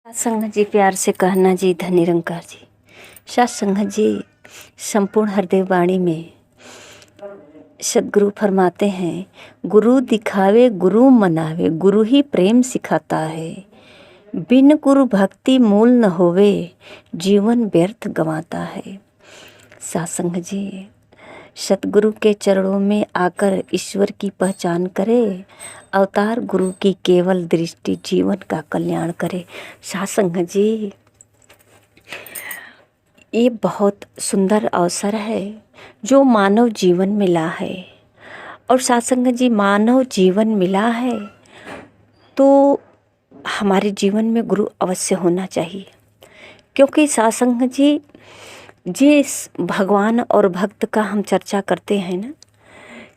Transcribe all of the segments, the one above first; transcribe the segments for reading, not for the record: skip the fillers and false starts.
सत्संग जी प्यार से कहना जी धन निरंकार जी। सत्संग जी संपूर्ण हृदय वाणी में सदगुरु फरमाते हैं, गुरु दिखावे गुरु मनावे, गुरु ही प्रेम सिखाता है। बिन गुरु भक्ति मूल न होवे, जीवन व्यर्थ गंवाता है। सत्संग जी सतगुरु के चरणों में आकर ईश्वर की पहचान करे, अवतार गुरु की केवल दृष्टि जीवन का कल्याण करे। सत्संग जी ये बहुत सुंदर अवसर है जो मानव जीवन मिला है। और सत्संग जी मानव जीवन मिला है तो हमारे जीवन में गुरु अवश्य होना चाहिए, क्योंकि सत्संग जी जिस भगवान और भक्त का हम चर्चा करते हैं ना,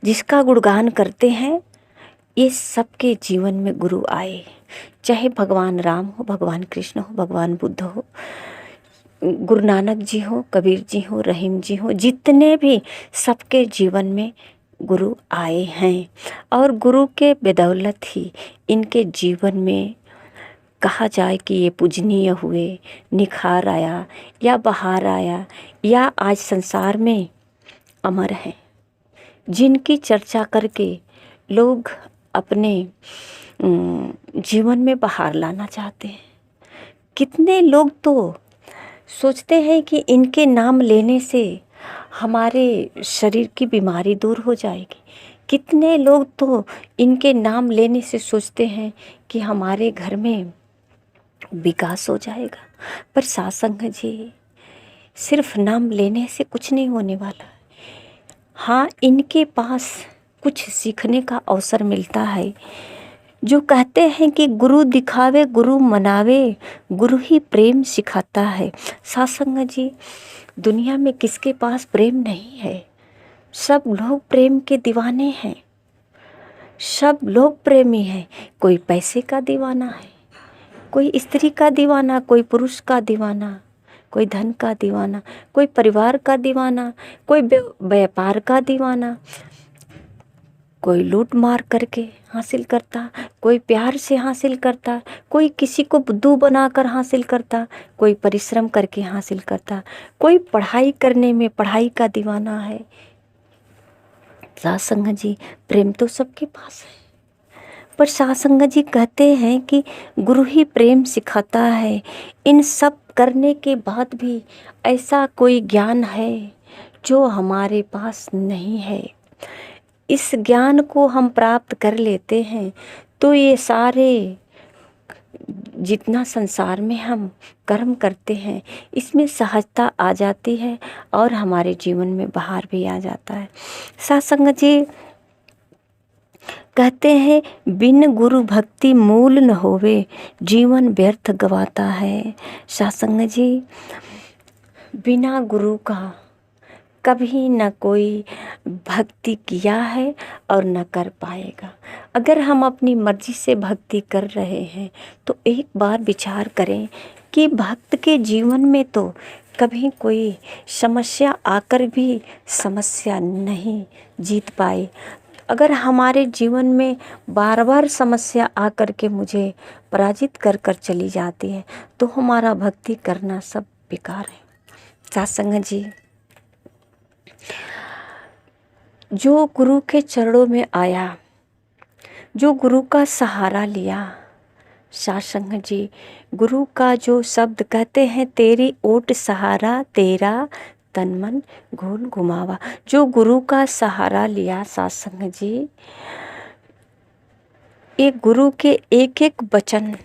जिसका गुणगान करते हैं, ये सबके जीवन में गुरु आए। चाहे भगवान राम हो, भगवान कृष्ण हो, भगवान बुद्ध हो, गुरु नानक जी हो, कबीर जी हो, रहीम जी हो, जितने भी सबके जीवन में गुरु आए हैं। और गुरु के बदौलत ही इनके जीवन में कहा जाए कि ये पूजनीय हुए, निखार आया या बहार आया या आज संसार में अमर हैं, जिनकी चर्चा करके लोग अपने जीवन में बहार लाना चाहते हैं। कितने लोग तो सोचते हैं कि इनके नाम लेने से हमारे शरीर की बीमारी दूर हो जाएगी। कितने लोग तो इनके नाम लेने से सोचते हैं कि हमारे घर में विकास हो जाएगा। पर सत्संग जी सिर्फ नाम लेने से कुछ नहीं होने वाला है। हाँ, इनके पास कुछ सीखने का अवसर मिलता है। जो कहते हैं कि गुरु दिखावे गुरु मनावे, गुरु ही प्रेम सिखाता है। सत्संग जी दुनिया में किसके पास प्रेम नहीं है? सब लोग प्रेम के दीवाने हैं, सब लोग प्रेमी हैं। कोई पैसे का दीवाना है, कोई स्त्री का दीवाना, कोई पुरुष का दीवाना, कोई धन का दीवाना, कोई परिवार का दीवाना, कोई व्यापार का दीवाना, कोई लूट मार करके हासिल करता, कोई प्यार से हासिल करता, कोई किसी को बुद्धू बनाकर हासिल करता, कोई परिश्रम करके हासिल करता, कोई पढ़ाई करने में पढ़ाई का दीवाना है। सत्संग जी प्रेम तो सबके पास है, पर सत्संग जी कहते हैं कि गुरु ही प्रेम सिखाता है। इन सब करने के बाद भी ऐसा कोई ज्ञान है जो हमारे पास नहीं है। इस ज्ञान को हम प्राप्त कर लेते हैं तो ये सारे जितना संसार में हम कर्म करते हैं इसमें सहजता आ जाती है और हमारे जीवन में बहार भी आ जाता है। सत्संग जी कहते हैं, बिन गुरु भक्ति मूल न होवे, जीवन व्यर्थ गवाता है। सत्संग जी बिना गुरु का कभी न कोई भक्ति किया है और न कर पाएगा। अगर हम अपनी मर्जी से भक्ति कर रहे हैं तो एक बार विचार करें कि भक्त के जीवन में तो कभी कोई समस्या आकर भी समस्या नहीं जीत पाए। अगर हमारे जीवन में बार बार समस्या आकर के मुझे पराजित कर कर चली जाती है तो हमारा भक्ति करना सब बेकार है। सत्संग जी जो गुरु के चरणों में आया, जो गुरु का सहारा लिया, सत्संग जी गुरु का जो शब्द कहते हैं, तेरी ओट सहारा तेरा तन मन घूल घुमावा, जो गुरु का सहारा लिया सत्संग जी, एक गुरु के एक एक वचन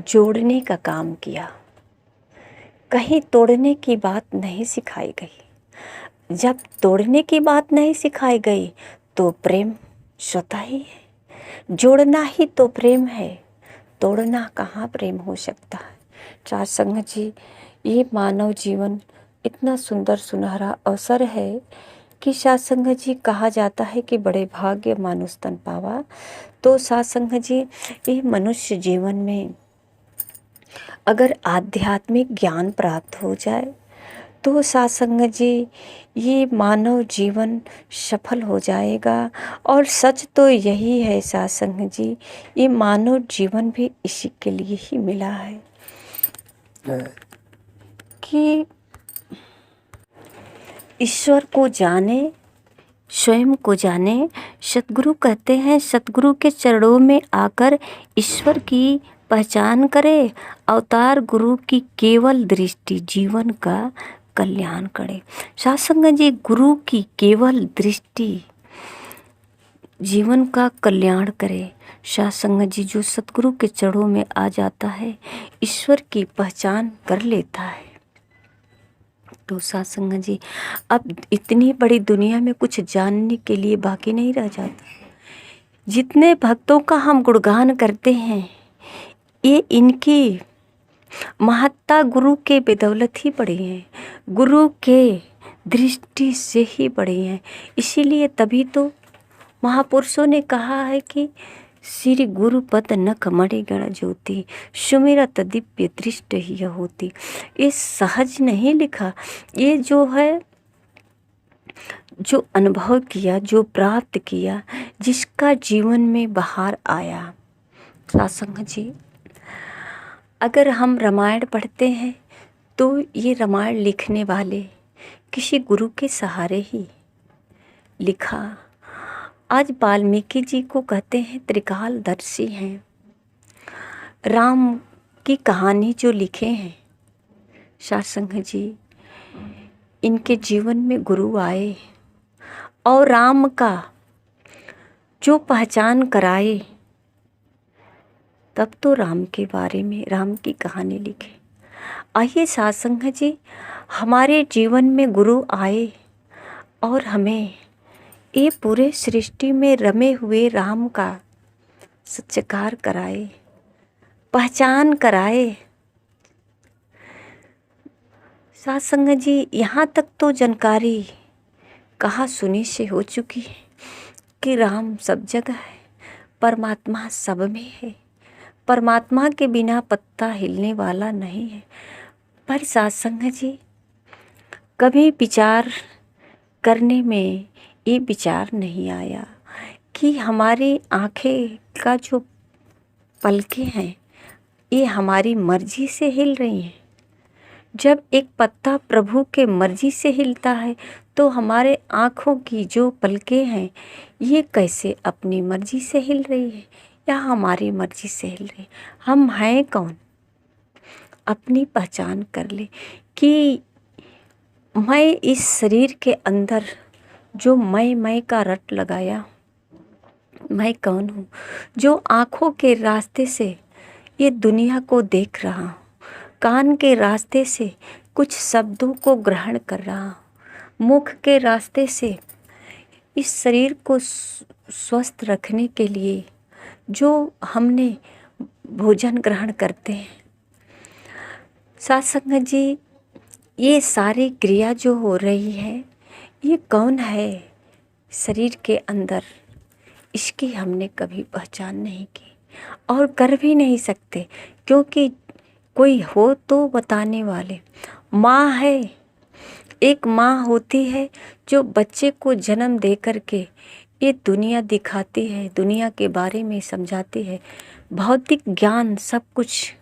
जोड़ने का काम किया। कहीं तोड़ने की बात नहीं सिखाई गई। जब तोड़ने की बात नहीं सिखाई गई तो प्रेम स्वतः ही है। जोड़ना ही तो प्रेम है, तोड़ना कहाँ प्रेम हो सकता है। सत्संग जी ये मानव जीवन इतना सुंदर सुनहरा अवसर है कि सत्संग जी कहा जाता है कि बड़े भाग्य मानुष तन पावा। तो सत्संग जी ये मनुष्य जीवन में अगर आध्यात्मिक ज्ञान प्राप्त हो जाए तो साथ संगत जी, ये मानव जीवन सफल हो जाएगा। और सच तो यही है साथ संगत जी, ये मानव जीवन भी इसी के लिए ही मिला है कि ईश्वर को जाने, स्वयं को जाने। सतगुरु कहते हैं, सतगुरु के चरणों में आकर ईश्वर की पहचान करे। अवतार गुरु की केवल दृष्टि जीवन का कल्याण करे। साथ संगत जी, गुरु की केवल दृष्टि जीवन का कल्याण करे। साथ संगत जी, जो सतगुरु के चरणों में आ जाता है, ईश्वर की पहचान कर लेता है। तो साथ संगत जी, अब इतनी बड़ी दुनिया में कुछ जानने के लिए बाकी नहीं रह जाता। जितने भक्तों का हम गुणगान करते हैं, ये इनकी महत्ता गुरु के बदौलत ही बढ़ी है, गुरु के दृष्टि से ही बढ़ी है। इसीलिए तभी तो महापुरुषों ने कहा है कि श्री गुरुपद नख मणि गण ज्योति, सुमिरत दिव्य दृष्ट ही होती। ये सहज नहीं लिखा, ये जो है, जो अनुभव किया, जो प्राप्त किया, जिसका जीवन में बहार आया। सत्संग जी, अगर हम रामायण पढ़ते हैं तो ये रामायण लिखने वाले किसी गुरु के सहारे ही लिखा। आज वाल्मीकि जी को कहते हैं त्रिकालदर्शी हैं। राम की कहानी जो लिखे हैं सत्संग जी, इनके जीवन में गुरु आए और राम का जो पहचान कराए, तब तो राम के बारे में, राम की कहानी लिखे। आइए सत्संग जी, हमारे जीवन में गुरु आए और हमें ये पूरे सृष्टि में रमे हुए राम का सत्कार कराए, पहचान कराए। सत्संग जी, यहाँ तक तो जानकारी कहा सुनी से हो चुकी है कि राम सब जगह है, परमात्मा सब में है, परमात्मा के बिना पत्ता हिलने वाला नहीं है। पर सत्संग जी, कभी विचार करने में ये विचार नहीं आया कि हमारी आँखें का जो पलकें हैं, ये हमारी मर्जी से हिल रही हैं। जब एक पत्ता प्रभु के मर्जी से हिलता है तो हमारे आँखों की जो पलकें हैं, ये कैसे अपनी मर्जी से हिल रही है या हमारी मर्जी से हिल रही है? हम हैं कौन? अपनी पहचान कर ले कि मैं इस शरीर के अंदर जो मैं का रट लगाया, मैं कौन हूँ? जो आँखों के रास्ते से ये दुनिया को देख रहा हूँ, कान के रास्ते से कुछ शब्दों को ग्रहण कर रहा हूँ, मुख के रास्ते से इस शरीर को स्वस्थ रखने के लिए जो हमने भोजन ग्रहण करते हैं। सत्संग जी, ये सारी क्रिया जो हो रही है, ये कौन है शरीर के अंदर, इसकी हमने कभी पहचान नहीं की और कर भी नहीं सकते, क्योंकि कोई हो तो बताने वाले। माँ है, एक माँ होती है जो बच्चे को जन्म दे करके ये दुनिया दिखाती है, दुनिया के बारे में समझाती है, भौतिक ज्ञान सब कुछ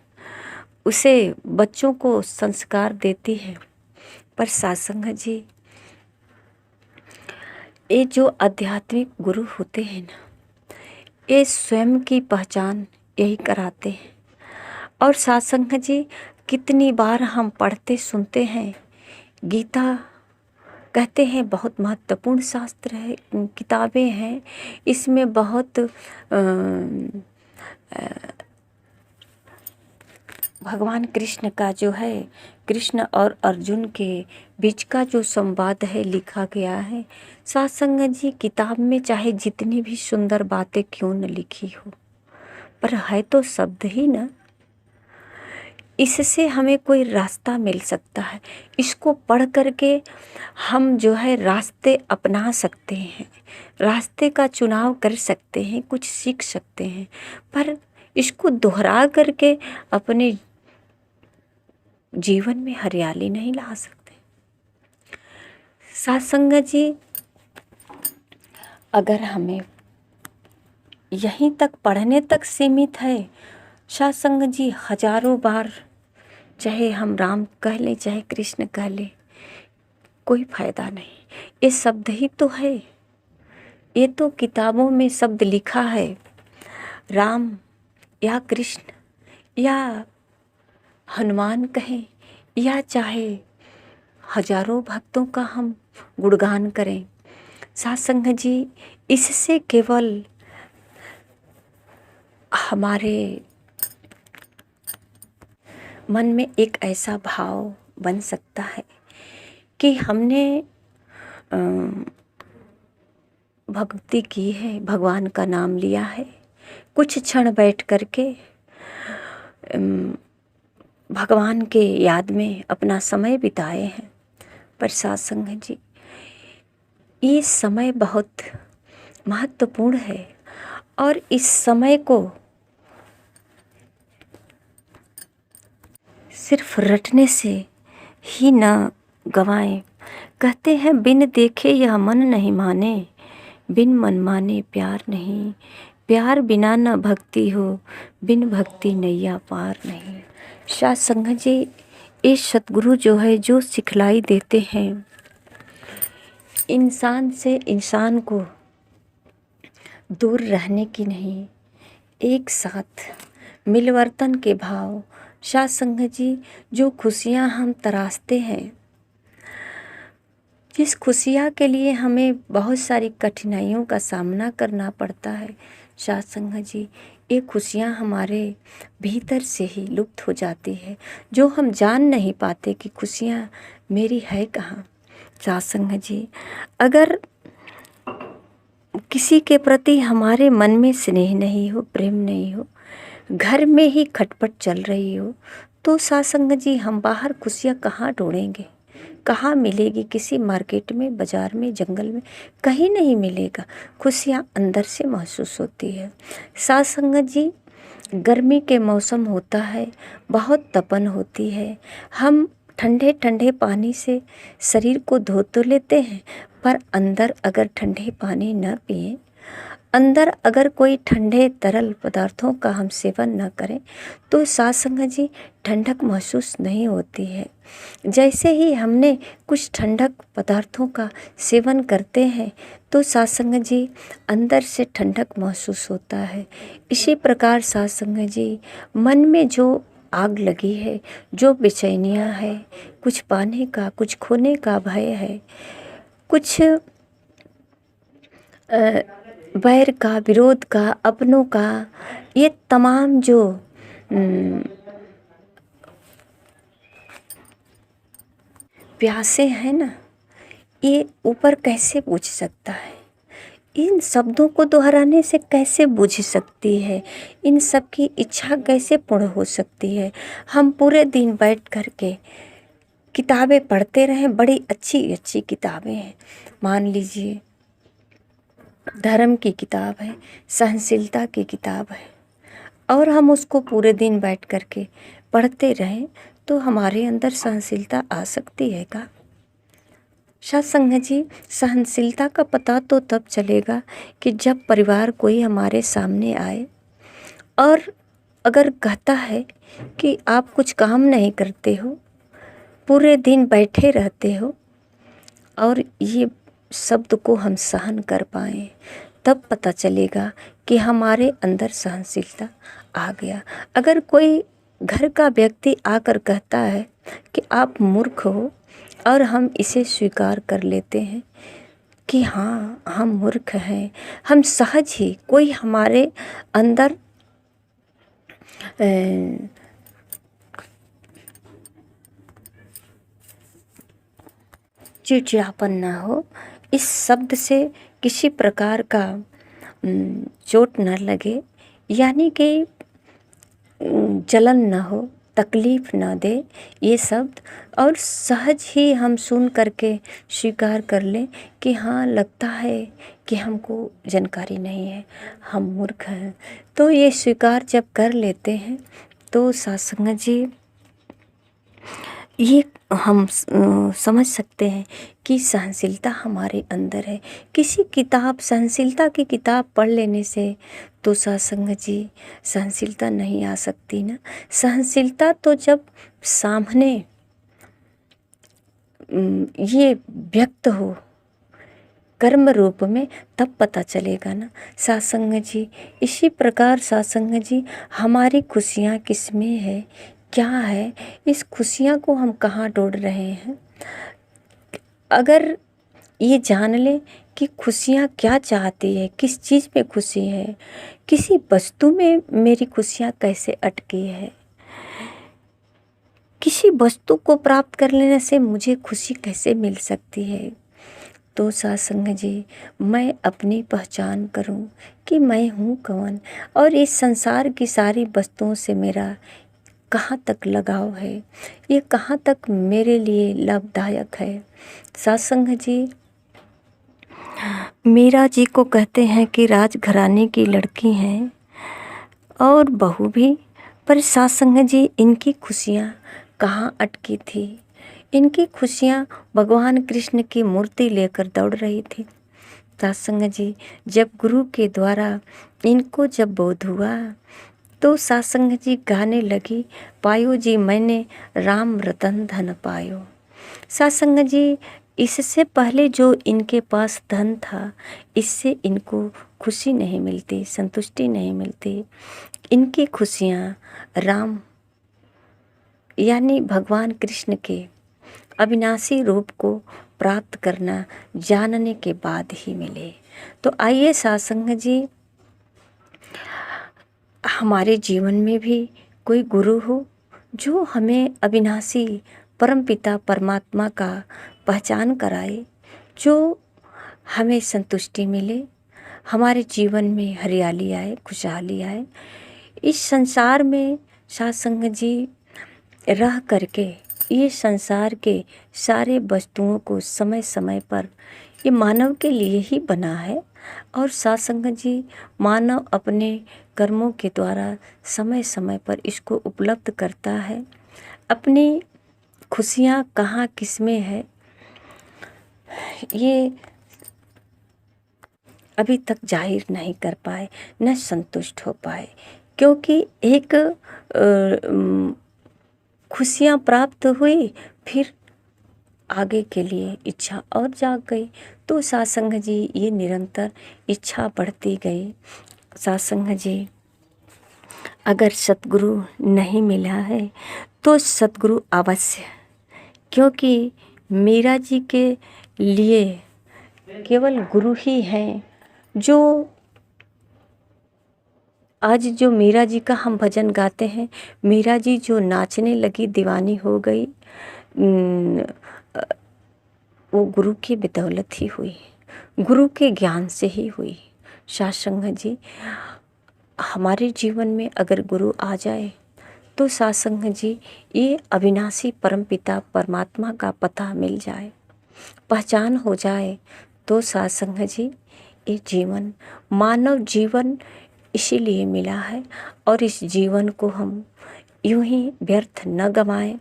उसे, बच्चों को संस्कार देती है। पर सत्संग जी, ये जो आध्यात्मिक गुरु होते हैं ना, ये स्वयं की पहचान यही कराते हैं। और सत्संग जी, कितनी बार हम पढ़ते सुनते हैं, गीता कहते हैं बहुत महत्वपूर्ण शास्त्र है, किताबें हैं, इसमें बहुत भगवान कृष्ण का जो है, कृष्ण और अर्जुन के बीच का जो संवाद है लिखा गया है। सत्संग जी, किताब में चाहे जितनी भी सुंदर बातें क्यों न लिखी हो, पर है तो शब्द ही ना। इससे हमें कोई रास्ता मिल सकता है, इसको पढ़ करके हम जो है रास्ते अपना सकते हैं, रास्ते का चुनाव कर सकते हैं, कुछ सीख सकते हैं। पर इसको दोहरा करके अपने जीवन में हरियाली नहीं ला सकते। साथ संगत जी, अगर हमें यहीं तक पढ़ने तक सीमित है, साथ संगत जी हजारों बार चाहे हम राम कह लें चाहे कृष्ण कह लें, कोई फायदा नहीं। ये शब्द ही तो है, ये तो किताबों में शब्द लिखा है। राम या कृष्ण या हनुमान कहें या चाहे हजारों भक्तों का हम गुणगान करें, साथ संगत जी इससे केवल हमारे मन में एक ऐसा भाव बन सकता है कि हमने भक्ति की है, भगवान का नाम लिया है, कुछ क्षण बैठ करके भगवान के याद में अपना समय बिताए हैं। पर साथ संगत जी ये समय बहुत महत्वपूर्ण है और इस समय को सिर्फ रटने से ही न गवाएं। कहते हैं बिन देखे यह मन नहीं माने, बिन मन माने प्यार नहीं, प्यार बिना न भक्ति हो, बिन भक्ति नैया पार नहीं। साथ संगत जी ये सतगुरु जो है जो सिखलाई देते हैं इंसान से इंसान को दूर रहने की नहीं, एक साथ मिलवर्तन के भाव। साथ संगत जी जो खुशियाँ हम तराशते हैं, जिस खुशियाँ के लिए हमें बहुत सारी कठिनाइयों का सामना करना पड़ता है, साथ संगत जी ये खुशियाँ हमारे भीतर से ही लुप्त हो जाती है, जो हम जान नहीं पाते कि खुशियाँ मेरी है कहाँ। साथ संगत जी अगर किसी के प्रति हमारे मन में स्नेह नहीं हो, प्रेम नहीं हो, घर में ही खटपट चल रही हो, तो साथ संगत जी हम बाहर खुशियाँ कहाँ ढूंढेंगे, कहाँ मिलेगी? किसी मार्केट में, बाज़ार में, जंगल में कहीं नहीं मिलेगा। खुशियाँ अंदर से महसूस होती है। साथ संगत जी गर्मी के मौसम होता है, बहुत तपन होती है, हम ठंडे ठंडे पानी से शरीर को धो तो लेते हैं, पर अंदर अगर ठंडे पानी न पिए, अंदर अगर कोई ठंडे तरल पदार्थों का हम सेवन न करें, तो साथ संगत जी ठंडक महसूस नहीं होती है। जैसे ही हमने कुछ ठंडक पदार्थों का सेवन करते हैं, तो साथ संगत जी अंदर से ठंडक महसूस होता है। इसी प्रकार साथ संगत जी मन में जो आग लगी है, जो बेचैनियाँ है, कुछ पाने का, कुछ खोने का भय है, कुछ बैर का, विरोध का, अपनों का, ये तमाम जो प्यासे हैं ना, ये ऊपर कैसे बुझ सकता है? इन शब्दों को दोहराने से कैसे बुझ सकती है? इन सब की इच्छा कैसे पूर्ण हो सकती है? हम पूरे दिन बैठ कर के किताबें पढ़ते रहें, बड़ी अच्छी अच्छी किताबें हैं, मान लीजिए धर्म की किताब है, सहनशीलता की किताब है, और हम उसको पूरे दिन बैठ कर के पढ़ते रहें, तो हमारे अंदर सहनशीलता आ सकती है का? साथ संगत जी सहनशीलता का पता तो तब चलेगा कि जब परिवार कोई हमारे सामने आए और अगर कहता है कि आप कुछ काम नहीं करते हो, पूरे दिन बैठे रहते हो, और ये शब्द को हम सहन कर पाएँ, तब पता चलेगा कि हमारे अंदर सहनशीलता आ गया। अगर कोई घर का व्यक्ति आकर कहता है कि आप मूर्ख हो, और हम इसे स्वीकार कर लेते हैं कि हाँ हम मूर्ख हैं, हम सहज ही कोई हमारे अंदर चिड़चिड़ापन ना हो, इस शब्द से किसी प्रकार का चोट न लगे, यानी कि जलन न हो, तकलीफ़ न दे ये शब्द, और सहज ही हम सुन करके स्वीकार कर लें कि हाँ लगता है कि हमको जानकारी नहीं है, हम मूर्ख हैं। तो ये स्वीकार जब कर लेते हैं, तो साथ संगत जी ये हम समझ सकते हैं कि सहनशीलता हमारे अंदर है। किसी किताब सहनशीलता की किताब पढ़ लेने से तो सत्संग जी सहनशीलता नहीं आ सकती ना। सहनशीलता तो जब सामने ये व्यक्त हो कर्म रूप में, तब पता चलेगा ना सत्संग जी। इसी प्रकार सत्संग जी हमारी खुशियाँ किस में है, क्या है, इस खुशियाँ को हम कहाँ ढूंढ रहे हैं। अगर ये जान ले कि खुशियाँ क्या चाहती है, किस चीज़ पे खुशी है, किसी वस्तु में मेरी खुशियाँ कैसे अटकी है, किसी वस्तु को प्राप्त कर लेने से मुझे खुशी कैसे मिल सकती है, तो सत्संग जी मैं अपनी पहचान करूं कि मैं हूं कौन और इस संसार की सारी वस्तुओं से मेरा कहाँ तक लगाव है, ये कहाँ तक मेरे लिए लाभदायक है। सत्संग जी मीरा जी को कहते हैं कि राजघराने की लड़की हैं और बहू भी, पर सत्संग जी इनकी खुशियाँ कहाँ अटकी थी। इनकी खुशियाँ भगवान कृष्ण की मूर्ति लेकर दौड़ रही थी। सत्संग जी जब गुरु के द्वारा इनको जब बोध हुआ तो सत्संग जी गाने लगी, पायो जी मैंने राम रतन धन पायो। सत्संग जी इससे पहले जो इनके पास धन था, इससे इनको खुशी नहीं मिलती, संतुष्टि नहीं मिलती। इनकी खुशियाँ राम यानी भगवान कृष्ण के अविनाशी रूप को प्राप्त करना जानने के बाद ही मिले। तो आइए सत्संग जी हमारे जीवन में भी कोई गुरु हो जो हमें अविनाशी परमपिता परमात्मा का पहचान कराए, जो हमें संतुष्टि मिले, हमारे जीवन में हरियाली आए, खुशहाली आए। इस संसार में सत्संग जी रह करके ये संसार के सारे वस्तुओं को समय समय पर ये मानव के लिए ही बना है और सत्संग जी मानव अपने कर्मों के द्वारा समय समय पर इसको उपलब्ध करता है। अपनी खुशियाँ कहाँ किस में है ये अभी तक जाहिर नहीं कर पाए, न संतुष्ट हो पाए, क्योंकि एक खुशियाँ प्राप्त हुई, फिर आगे के लिए इच्छा और जाग गई। तो सत्संग जी ये निरंतर इच्छा बढ़ती गई। सत्संग जी अगर सतगुरु नहीं मिला है तो सतगुरु अवश्य, क्योंकि मीरा जी के लिए केवल गुरु ही हैं जो आज जो मीरा जी का हम भजन गाते हैं, मीरा जी जो नाचने लगी दीवानी हो गई, वो गुरु की बदौलत ही हुई, गुरु के ज्ञान से ही हुई। सत्संग जी हमारे जीवन में अगर गुरु आ जाए तो सत्संग जी ये अविनाशी परमपिता परमात्मा का पता मिल जाए, पहचान हो जाए, तो सत्संग जी ये जीवन मानव जीवन इसीलिए मिला है और इस जीवन को हम यूं ही व्यर्थ न गंवाएं,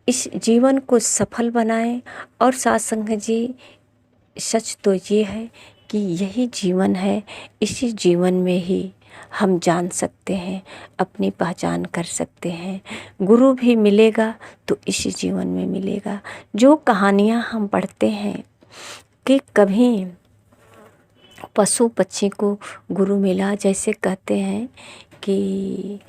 इस जीवन को सफल बनाएं। और सत्संग जी सच तो ये है कि यही जीवन है, इसी जीवन में ही हम जान सकते हैं, अपनी पहचान कर सकते हैं। गुरु भी मिलेगा तो इसी जीवन में मिलेगा। जो कहानियाँ हम पढ़ते हैं कि कभी पशु पक्षी को गुरु मिला, जैसे कहते हैं कि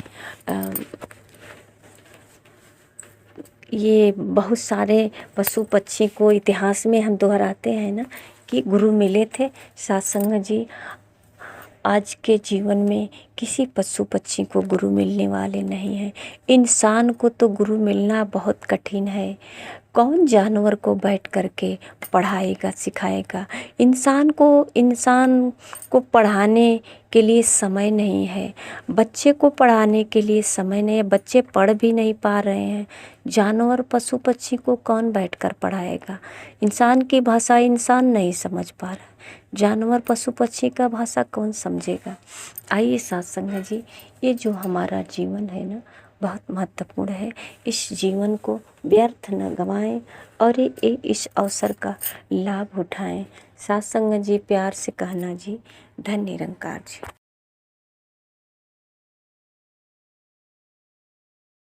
ये बहुत सारे पशु पक्षी को इतिहास में हम दोहराते हैं ना कि गुरु मिले थे। सत्संग जी आज के जीवन में किसी पशु पक्षी को गुरु मिलने वाले नहीं हैं। इंसान को तो गुरु मिलना बहुत कठिन है। कौन जानवर को बैठ करके पढ़ाएगा सिखाएगा। इंसान को पढ़ाने के लिए समय नहीं है, बच्चे को पढ़ाने के लिए समय नहीं है, बच्चे पढ़ भी नहीं पा रहे हैं। जानवर पशु पक्षी को कौन बैठकर पढ़ाएगा। इंसान की भाषा इंसान नहीं समझ पा रहा, जानवर पशु पक्षी का भाषा कौन समझेगा। आइए सत्संग जी ये जो हमारा जीवन है ना, बहुत महत्वपूर्ण है। इस जीवन को व्यर्थ न गंवाएं और इस अवसर का लाभ उठाएं। साथ संगत जी, प्यार से कहना जी, धन्य निरंकार जी।